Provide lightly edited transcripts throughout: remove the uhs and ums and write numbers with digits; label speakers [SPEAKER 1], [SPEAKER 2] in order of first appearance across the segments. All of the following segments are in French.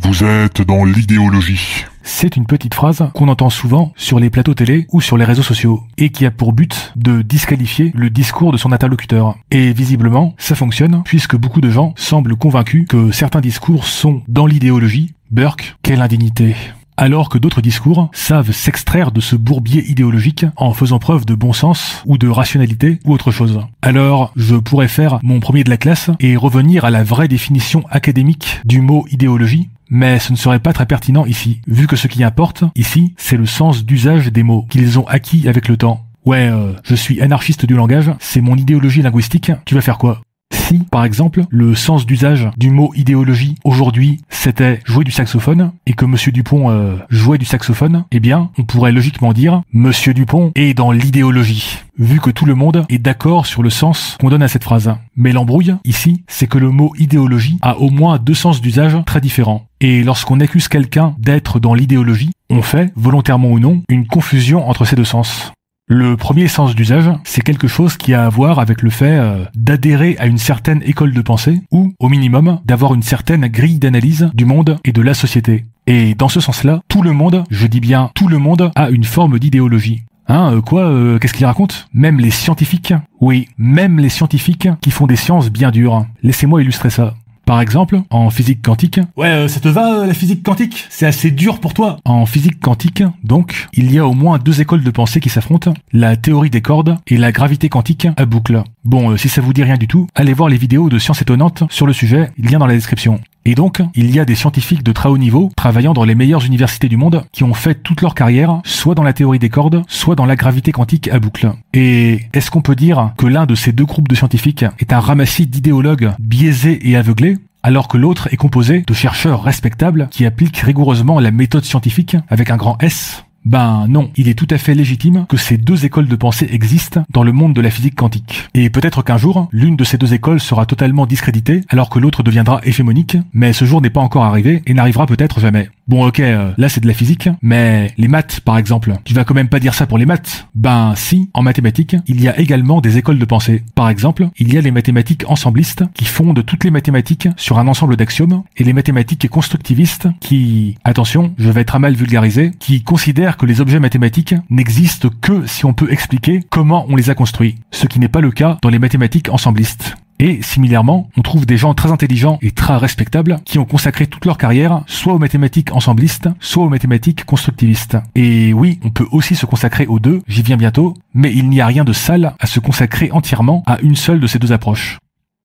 [SPEAKER 1] Vous êtes dans l'idéologie.
[SPEAKER 2] C'est une petite phrase qu'on entend souvent sur les plateaux télé ou sur les réseaux sociaux et qui a pour but de disqualifier le discours de son interlocuteur. Et visiblement, ça fonctionne puisque beaucoup de gens semblent convaincus que certains discours sont dans l'idéologie. Burk, quelle indignité! Alors que d'autres discours savent s'extraire de ce bourbier idéologique en faisant preuve de bon sens ou de rationalité ou autre chose. Alors, je pourrais faire mon premier de la classe et revenir à la vraie définition académique du mot idéologie, mais ce ne serait pas très pertinent ici, vu que ce qui importe, ici, c'est le sens d'usage des mots qu'ils ont acquis avec le temps. Ouais, je suis anarchiste du langage, c'est mon idéologie linguistique, tu vas faire quoi ? Si, par exemple, le sens d'usage du mot idéologie aujourd'hui, c'était jouer du saxophone, et que Monsieur Dupont jouait du saxophone, eh bien, on pourrait logiquement dire Monsieur Dupont est dans l'idéologie, vu que tout le monde est d'accord sur le sens qu'on donne à cette phrase. Mais l'embrouille, ici, c'est que le mot idéologie a au moins deux sens d'usage très différents. Et lorsqu'on accuse quelqu'un d'être dans l'idéologie, on fait, volontairement ou non, une confusion entre ces deux sens. Le premier sens d'usage, c'est quelque chose qui a à voir avec le fait d'adhérer à une certaine école de pensée ou, au minimum, d'avoir une certaine grille d'analyse du monde et de la société. Et dans ce sens-là, tout le monde, je dis bien tout le monde, a une forme d'idéologie. Qu'est-ce qu'il raconte? Même les scientifiques? Oui, même les scientifiques qui font des sciences bien dures. Laissez-moi illustrer ça. Par exemple, en physique quantique... Ouais, ça te va, la physique quantique? C'est assez dur pour toi. En physique quantique, donc, il y a au moins deux écoles de pensée qui s'affrontent, la théorie des cordes et la gravité quantique à boucle. Bon, si ça vous dit rien du tout, allez voir les vidéos de Sciences Étonnantes sur le sujet, lien dans la description. Et donc, il y a des scientifiques de très haut niveau, travaillant dans les meilleures universités du monde, qui ont fait toute leur carrière, soit dans la théorie des cordes, soit dans la gravité quantique à boucle. Et est-ce qu'on peut dire que l'un de ces deux groupes de scientifiques est un ramassis d'idéologues biaisés et aveuglés, alors que l'autre est composé de chercheurs respectables qui appliquent rigoureusement la méthode scientifique avec un grand S? Ben non, il est tout à fait légitime que ces deux écoles de pensée existent dans le monde de la physique quantique. Et peut-être qu'un jour, l'une de ces deux écoles sera totalement discréditée, alors que l'autre deviendra hégémonique, mais ce jour n'est pas encore arrivé et n'arrivera peut-être jamais. Bon ok, là c'est de la physique, mais les maths par exemple, tu vas quand même pas dire ça pour les maths? Ben si, en mathématiques, il y a également des écoles de pensée. Par exemple, il y a les mathématiques ensemblistes qui fondent toutes les mathématiques sur un ensemble d'axiomes, et les mathématiques constructivistes qui, attention, je vais être mal vulgarisé, qui considèrent que les objets mathématiques n'existent que si on peut expliquer comment on les a construits, ce qui n'est pas le cas dans les mathématiques ensemblistes. Et similairement, on trouve des gens très intelligents et très respectables qui ont consacré toute leur carrière soit aux mathématiques ensemblistes, soit aux mathématiques constructivistes. Et oui, on peut aussi se consacrer aux deux, j'y viens bientôt, mais il n'y a rien de sale à se consacrer entièrement à une seule de ces deux approches.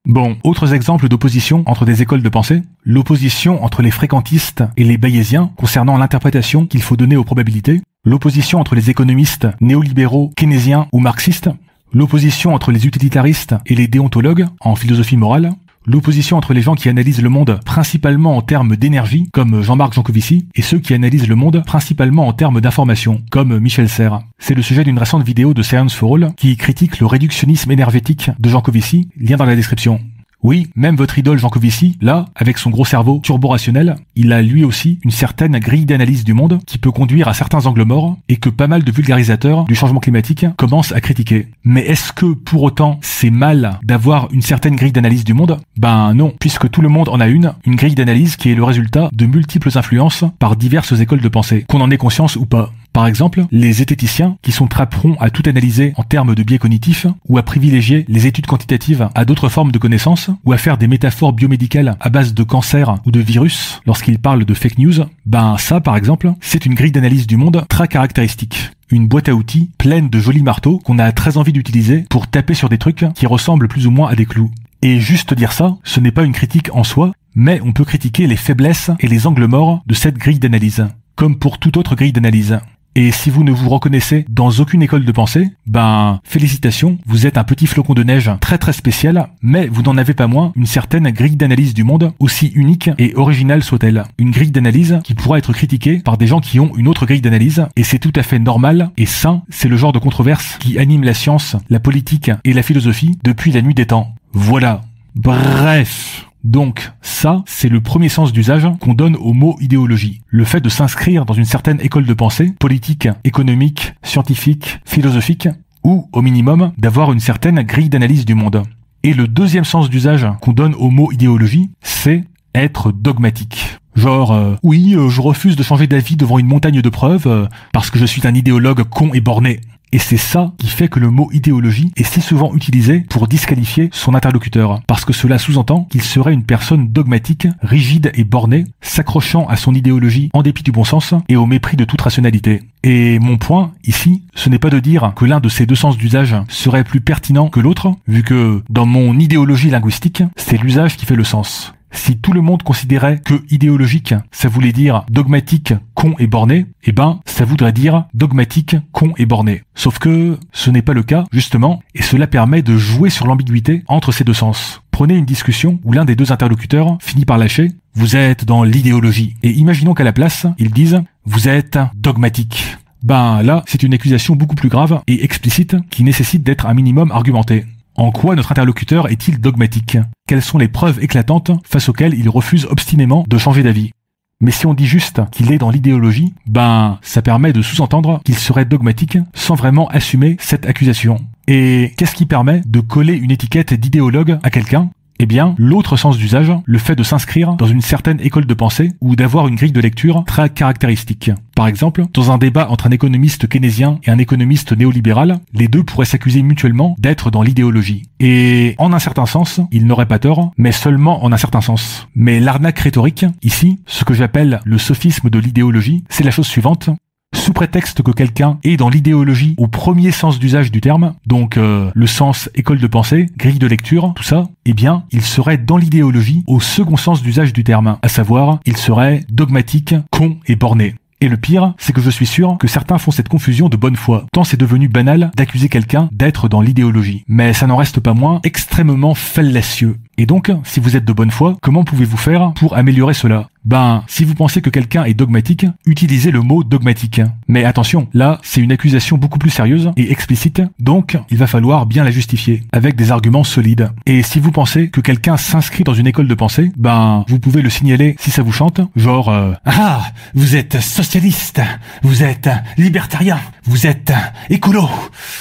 [SPEAKER 2] Bon, autres exemples d'opposition entre des écoles de pensée, l'opposition entre les fréquentistes et les bayésiens concernant l'interprétation qu'il faut donner aux probabilités, l'opposition entre les économistes néolibéraux, keynésiens ou marxistes, l'opposition entre les utilitaristes et les déontologues en philosophie morale, l'opposition entre les gens qui analysent le monde principalement en termes d'énergie, comme Jean-Marc Jancovici, et ceux qui analysent le monde principalement en termes d'information, comme Michel Serres. C'est le sujet d'une récente vidéo de Science for All qui critique le réductionnisme énergétique de Jancovici, lien dans la description. Oui, même votre idole Jancovici, là, avec son gros cerveau turbo-rationnel, il a lui aussi une certaine grille d'analyse du monde qui peut conduire à certains angles morts et que pas mal de vulgarisateurs du changement climatique commencent à critiquer. Mais est-ce que, pour autant, c'est mal d'avoir une certaine grille d'analyse du monde? Ben non, puisque tout le monde en a une grille d'analyse qui est le résultat de multiples influences par diverses écoles de pensée, qu'on en ait conscience ou pas. Par exemple, les zététiciens, qui sont très prompts à tout analyser en termes de biais cognitifs, ou à privilégier les études quantitatives à d'autres formes de connaissances, ou à faire des métaphores biomédicales à base de cancer ou de virus lorsqu'ils parlent de fake news, ben ça par exemple, c'est une grille d'analyse du monde très caractéristique. Une boîte à outils pleine de jolis marteaux qu'on a très envie d'utiliser pour taper sur des trucs qui ressemblent plus ou moins à des clous. Et juste dire ça, ce n'est pas une critique en soi, mais on peut critiquer les faiblesses et les angles morts de cette grille d'analyse, comme pour toute autre grille d'analyse. Et si vous ne vous reconnaissez dans aucune école de pensée, ben, félicitations, vous êtes un petit flocon de neige très très spécial, mais vous n'en avez pas moins une certaine grille d'analyse du monde, aussi unique et originale soit-elle. Une grille d'analyse qui pourra être critiquée par des gens qui ont une autre grille d'analyse, et c'est tout à fait normal et sain, c'est le genre de controverse qui anime la science, la politique et la philosophie depuis la nuit des temps. Voilà. Bref. Donc, ça, c'est le premier sens d'usage qu'on donne au mot idéologie. Le fait de s'inscrire dans une certaine école de pensée, politique, économique, scientifique, philosophique, ou, au minimum, d'avoir une certaine grille d'analyse du monde. Et le deuxième sens d'usage qu'on donne au mot idéologie, c'est être dogmatique. Genre, oui, je refuse de changer d'avis devant une montagne de preuves parce que je suis un idéologue con et borné. Et c'est ça qui fait que le mot idéologie est si souvent utilisé pour disqualifier son interlocuteur, parce que cela sous-entend qu'il serait une personne dogmatique, rigide et bornée, s'accrochant à son idéologie en dépit du bon sens et au mépris de toute rationalité. Et mon point, ici, ce n'est pas de dire que l'un de ces deux sens d'usage serait plus pertinent que l'autre, vu que, dans mon idéologie linguistique, c'est l'usage qui fait le sens. Si tout le monde considérait que idéologique, ça voulait dire dogmatique, con et borné, eh ben, ça voudrait dire dogmatique, con et borné. Sauf que ce n'est pas le cas, justement, et cela permet de jouer sur l'ambiguïté entre ces deux sens. Prenez une discussion où l'un des deux interlocuteurs finit par lâcher « Vous êtes dans l'idéologie » et imaginons qu'à la place, ils disent « Vous êtes dogmatique ». Ben là, c'est une accusation beaucoup plus grave et explicite qui nécessite d'être un minimum argumentée. En quoi notre interlocuteur est-il dogmatique? Quelles sont les preuves éclatantes face auxquelles il refuse obstinément de changer d'avis? Mais si on dit juste qu'il est dans l'idéologie, ben ça permet de sous-entendre qu'il serait dogmatique sans vraiment assumer cette accusation. Et qu'est-ce qui permet de coller une étiquette d'idéologue à quelqu'un? Eh bien, l'autre sens d'usage, le fait de s'inscrire dans une certaine école de pensée ou d'avoir une grille de lecture très caractéristique. Par exemple, dans un débat entre un économiste keynésien et un économiste néolibéral, les deux pourraient s'accuser mutuellement d'être dans l'idéologie. Et en un certain sens, ils n'auraient pas tort, mais seulement en un certain sens. Mais l'arnaque rhétorique, ici, ce que j'appelle le sophisme de l'idéologie, c'est la chose suivante. Sous prétexte que quelqu'un est dans l'idéologie au premier sens d'usage du terme, donc le sens école de pensée, grille de lecture, tout ça, eh bien, il serait dans l'idéologie au second sens d'usage du terme, à savoir, il serait dogmatique, con et borné. Et le pire, c'est que je suis sûr que certains font cette confusion de bonne foi, tant c'est devenu banal d'accuser quelqu'un d'être dans l'idéologie. Mais ça n'en reste pas moins extrêmement fallacieux. Et donc, si vous êtes de bonne foi, comment pouvez-vous faire pour améliorer cela? Ben, si vous pensez que quelqu'un est dogmatique, utilisez le mot dogmatique. Mais attention, là, c'est une accusation beaucoup plus sérieuse et explicite, donc il va falloir bien la justifier, avec des arguments solides. Et si vous pensez que quelqu'un s'inscrit dans une école de pensée, ben, vous pouvez le signaler si ça vous chante, genre ah, vous êtes socialiste, vous êtes libertarien, vous êtes écolo.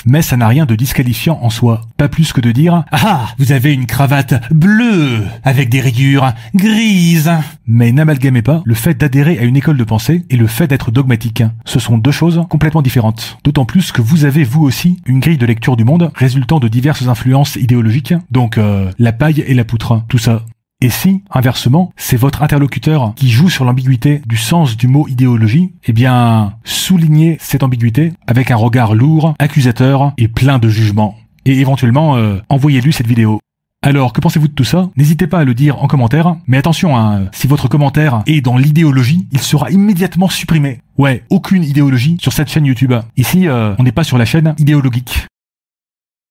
[SPEAKER 2] Mais ça n'a rien de disqualifiant en soi. Pas plus que de dire ah, vous avez une cravate bleue avec des rayures grises. Mais n'amalgamez pas le fait d'adhérer à une école de pensée et le fait d'être dogmatique. Ce sont deux choses complètement différentes. D'autant plus que vous avez vous aussi une grille de lecture du monde résultant de diverses influences idéologiques, donc la paille et la poutre, tout ça. Et si, inversement, c'est votre interlocuteur qui joue sur l'ambiguïté du sens du mot idéologie, eh bien, soulignez cette ambiguïté avec un regard lourd, accusateur et plein de jugement. Et éventuellement, envoyez-lui cette vidéo. Alors, que pensez-vous de tout ça? N'hésitez pas à le dire en commentaire, mais attention, hein, si votre commentaire est dans l'idéologie, il sera immédiatement supprimé. Ouais, aucune idéologie sur cette chaîne YouTube. Ici, on n'est pas sur la chaîne idéologique.